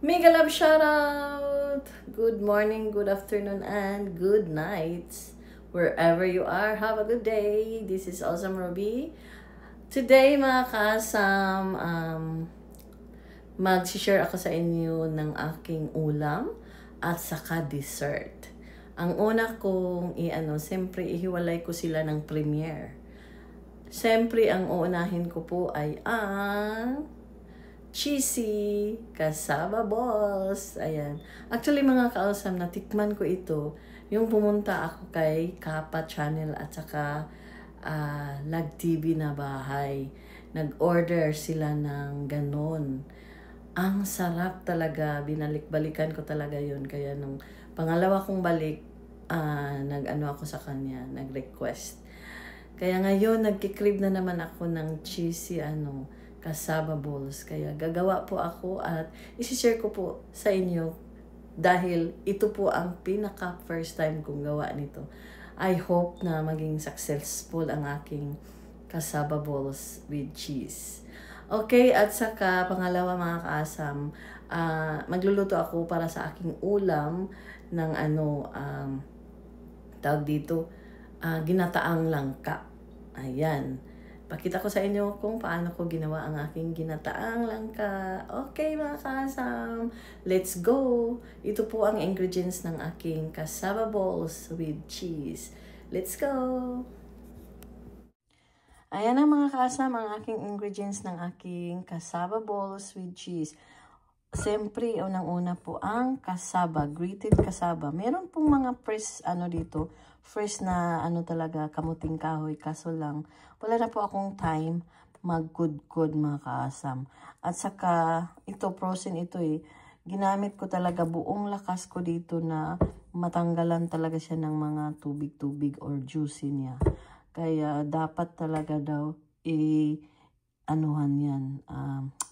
Mega love shoutout! Good morning, good afternoon, and good night. Wherever you are, have a good day. This is Awesome Ruby. Today, mga kasam, mag-share ako sa inyo ng aking ulam at saka dessert. Ang una kong siyempre ihiwalay ko sila ng premiere. Siyempre, ang uunahin ko po ay ang cheesy cassava balls. Ayan. Actually, mga kausam, natikman ko ito. Yung pumunta ako kay Kappa Channel at saka Lag TV na bahay. Nag-order sila ng ganon. Ang sarap talaga. Binalik-balikan ko talaga yun. Kaya nung pangalawa kong balik, nag-ano ako sa kanya, nag-request. Kaya ngayon, nagkikrib na naman ako ng cheesy cassava balls. Kaya gagawa po ako at isi-share ko po sa inyo dahil ito po ang pinaka first time kong gawa nito. I hope na maging successful ang aking cassava balls with cheese. Okay, at saka pangalawa mga kaasam, magluluto ako para sa aking ulam ng tawag dito, ginataang langka. Ayan. Pakita ko sa inyo kung paano ko ginawa ang aking ginataang langka. Okay mga kasam, let's go! Ito po ang ingredients ng aking cassava balls with cheese. Let's go! Ayan ang mga kasam, ang aking ingredients ng aking cassava balls with cheese. Siyempre, unang-una po ang cassava, grated cassava. Meron pong mga fresh dito, fresh na talaga kamuting kahoy, kaso lang wala na po akong time mag-good mga kaasam. At saka ito frozen ito ginamit ko talaga buong lakas ko dito na matanggalan talaga siya ng mga tubig-tubig or juicy niya. Kaya dapat talaga daw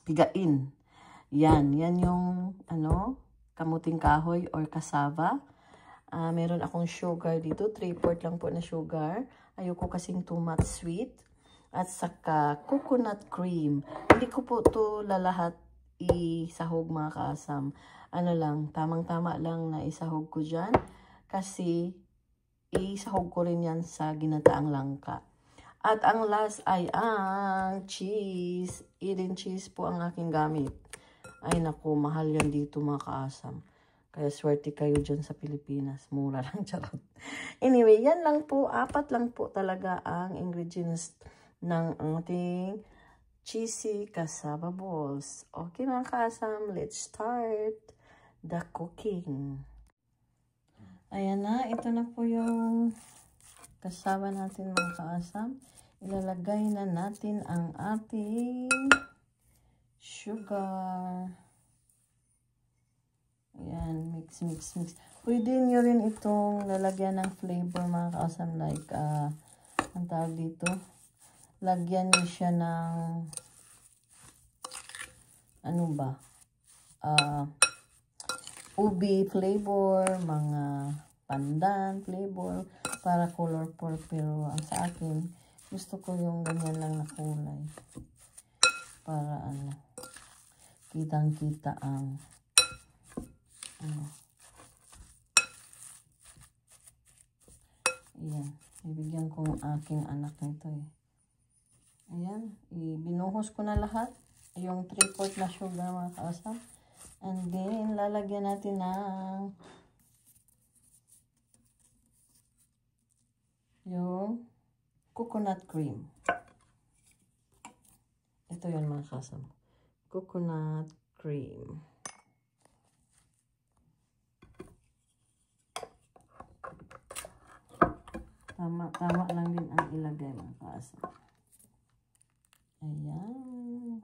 pigain. Yan yung kamuting kahoy or cassava. Meron akong sugar dito, 3/4 lang po na sugar. Ayoko kasing too much sweet. At saka coconut cream. Hindi ko po ito lalahat isahog mga kaasam. Tamang-tama lang na isahog ko dyan. Kasi isahog ko rin yan sa ginataang langka. At ang last ay ang cheese. Eden cheese po ang aking gamit. Ay naku, mahal yan dito mga kaasam. Kaya swerte kayo dyan sa Pilipinas. Mura lang, charot. Anyway, yan lang po. 4 lang po talaga ang ingredients ng ating cheesy cassava balls. Okay mga kaasam, let's start the cooking. Ayan na, ito na po yung cassava natin mga kaasam. Ilalagay na natin ang ating sugar. Ayan, mix. Pwede nyo rin itong lalagyan ng flavor mga kaasam, like, ang tawag dito, lagyan nyo siya ng, ubi flavor, mga pandan flavor, para colorful. Pero ang sa akin, gusto ko yung ganyan lang na kulay. Para kitang-kita ang ayan, ibigyan ko ang aking anak nito Ayan, binuhos ko na lahat yung 3/4 na sugar mga kaasam. And then lalagyan natin ng yung coconut cream. Ito yun mga kaasam, coconut cream. Tama lang din ang ilagay mga kaasam. Ayan.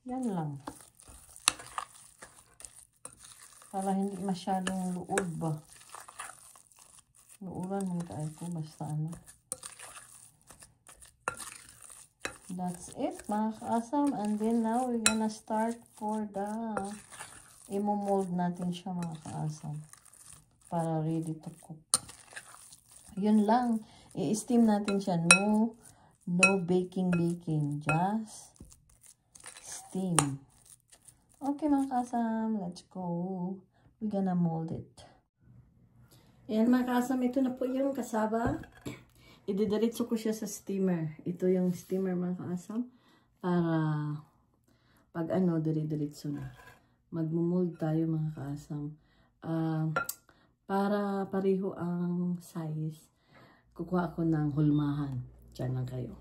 Yan lang. Para hindi masyadong luod ba. Luuran mo tayo ko basta That's it mga kaasam. And then now we're gonna start for the imo-mold natin siya mga kaasam. Para ready to cook. Yun lang. I-steam natin siya. No baking. Just steam. Okay mga kasam, let's go. We're gonna mold it. Ayan mga kasam, ito na po yung kasaba. Ididiretso ko siya sa steamer. Ito yung steamer mga kasam. Para pag ano, dire-diretso na. Magmumold tayo mga kasam. Para pareho ang size, kukuha ako ng hulmahan. Diyan lang kayo.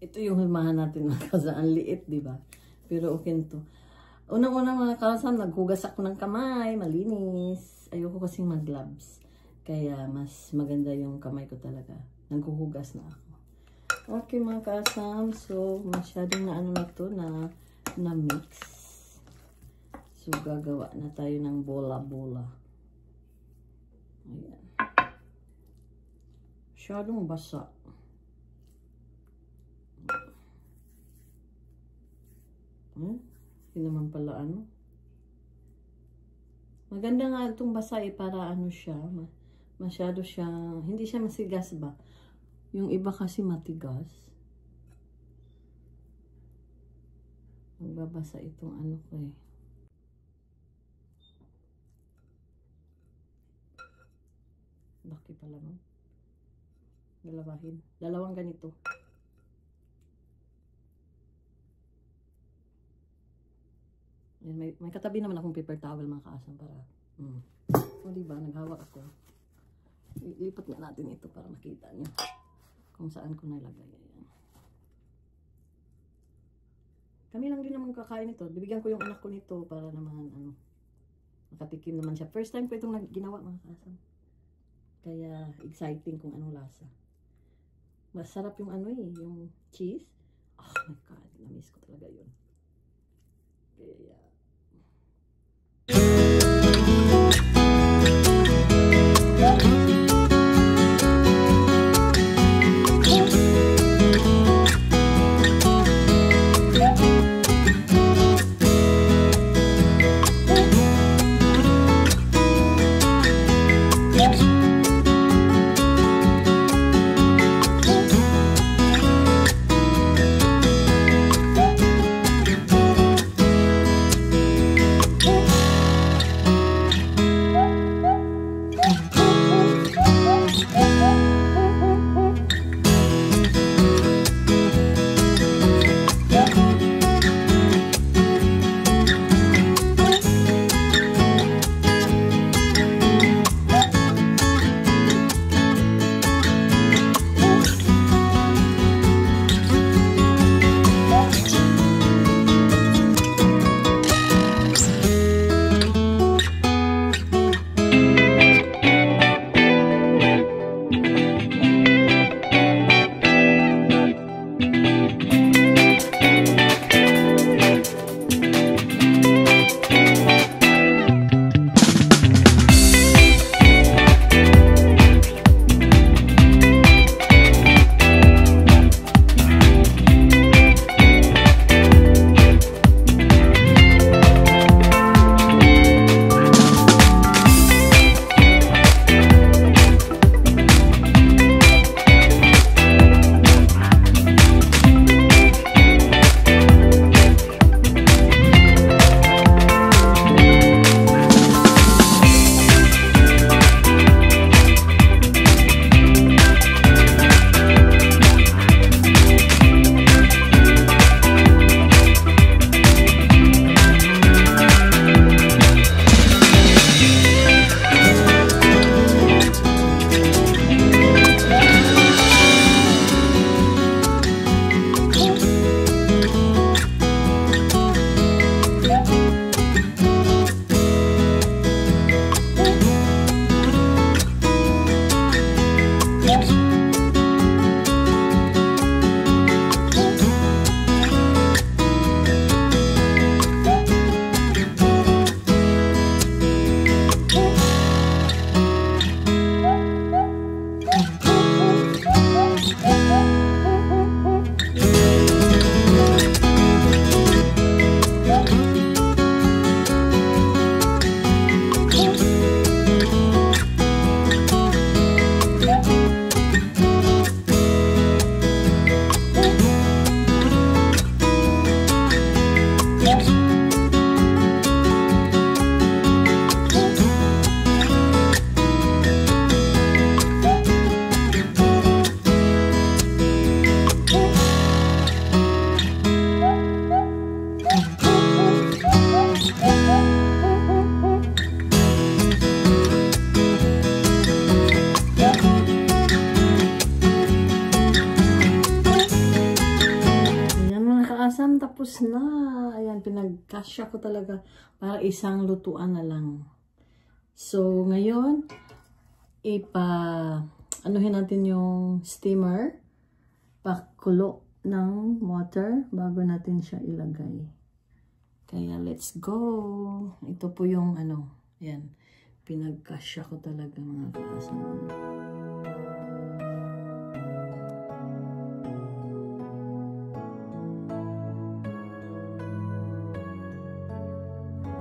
Ito yung hulmahan natin mga kasam. Ang liit, diba? Pero okay to. Unang-unang mga kasam, naghugas ako ng kamay, malinis. Ayoko kasing mag-gloves. Kaya mas maganda yung kamay ko talaga. Naghuhugas na ako. Okay mga kasam, so masyadong na ano na to na mix. So gagawa na tayo ng bola-bola. Ayan. Masyadong basa. Hindi naman pala ano. Maganda nga itong basa para ano siya. Masyado siya, hindi siya masigas ba? Yung iba kasi matigas. Magbabasa itong ano ko eh. Laki pala no? Dalawahin. Dalawang ganito. May katabi naman akong paper towel mga kaasam para. O diba, naghawak ako. Ilipat nga natin ito para makita nyo kung saan ko nilagay. Ayan. Kami lang din naman kakain ito. Bibigyan ko yung anak ko nito para naman ano, makatikim naman siya. First time ko itong ginawa mga kaasam. Kaya exciting kung anong lasa. Masarap yung ano eh, yung cheese. Oh my God, na-miss ko talaga yun. Kaya kaasam, tapos na. Ayan, pinagkasya ko talaga para isang lutuan na lang. So, ngayon, anuhin natin yung steamer. Pakulo ng water bago natin siya ilagay. Kaya, let's go. Ito po yung ayan, pinagkasya ko talaga mga kaasam.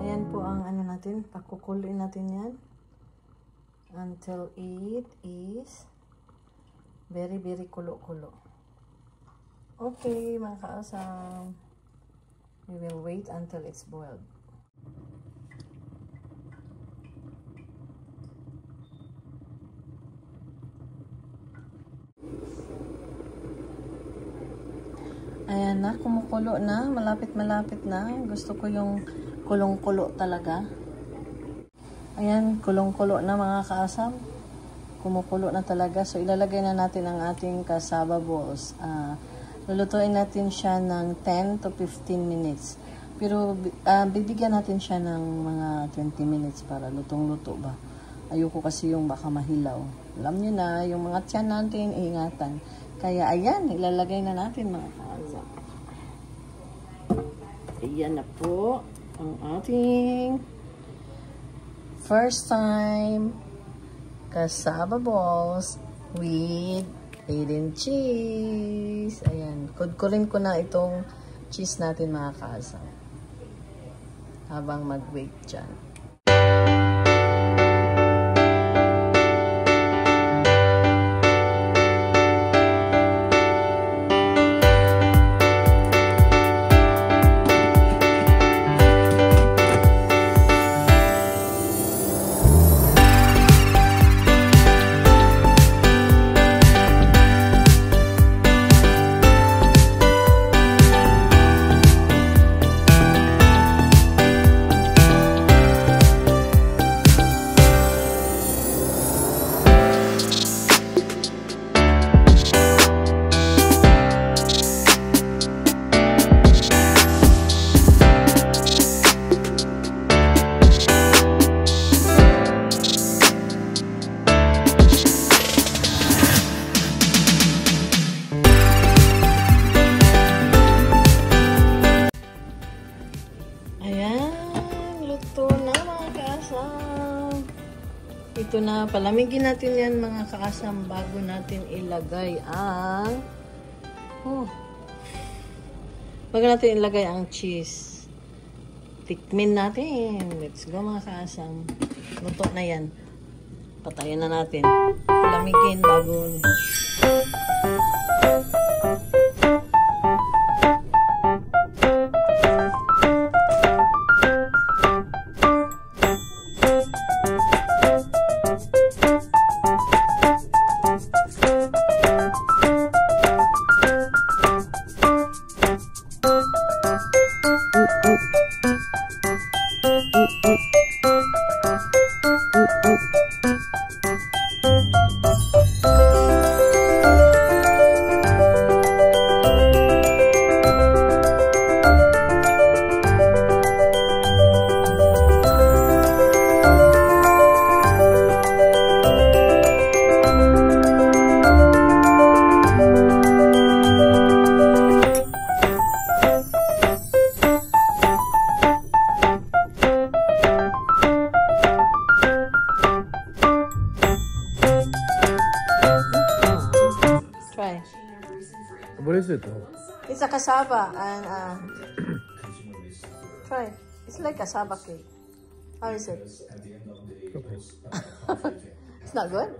Ayan po ang natin, pakukuloy natin yan until it is very kulo-kulo. Okay, mga kaasam. We will wait until it's boiled. Ayan na, kumukulo na. Malapit na. Gusto ko yung kulong-kulo talaga. Ayan, kulong-kulo na mga kaasam. Kumukulo na talaga. So, ilalagay na natin ang ating cassava balls. Lulutuin natin siya ng 10 to 15 minutes. Pero, bibigyan natin siya ng mga 20 minutes para lutong-luto ba. Ayoko kasi yung baka mahilaw. Alam nyo na, yung mga tiyan natin, ingatan. Kaya, ayan, ilalagay na natin mga kaasam. Ayan na po ang ating first time cassava balls with hidden cheese. Ayan, kudkurin ko na itong cheese natin mga kaasam habang mag-wait dyan. Ito na, palamigin natin yan mga kaasam bago natin ilagay ang cheese. Tikmin natin. Let's go mga kaasam. Luto na yan. Patayin na natin. Palamigin bago. What is it though? It's a cassava and try. It's like cassava cake. How is it? Okay. It's not good?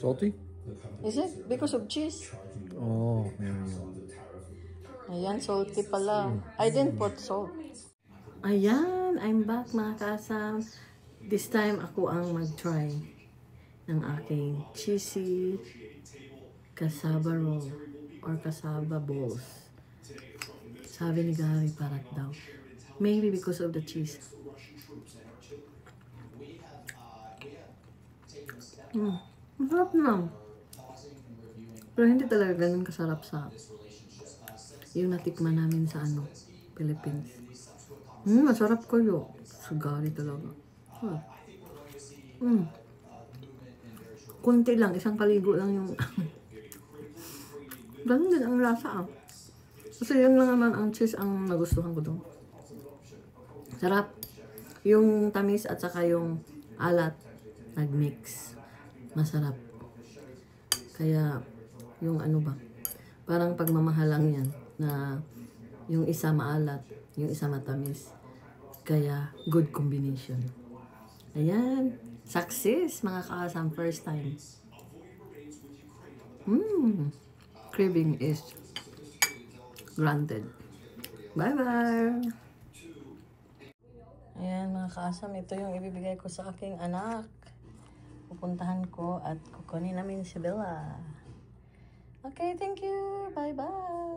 Salty? Is it? Because of cheese? Oh, yeah. Ayan, salty pala. I didn't put salt. Ayan, I'm back mga kasam. This time ako ang mag-try ng aking cheesy cassava roll or cassava balls. Sabi ni Gary Parat daw. Maybe because of the cheese. Masarap na. Pero hindi talaga ganun kasarap sa yung natikman namin sa Philippines. Masarap kayo. Sugari talaga. Kunti lang, isang paligo lang yung ganun din ang lasa Kasi yun lang naman ang cheese ang nagustuhan ko doon. Sarap. Yung tamis at saka yung alat nagmix. Masarap. Kaya yung parang pagmamahalang yan na yung isa maalat, yung isa matamis. Kaya good combination. Ayan. Success mga kaasam, first time. Craving is granted. Bye-bye! Ayan mga kaasam, ito yung ibibigay ko sa aking anak. Pupuntahan ko at kukunin namin si Bella. Okay, thank you! Bye-bye!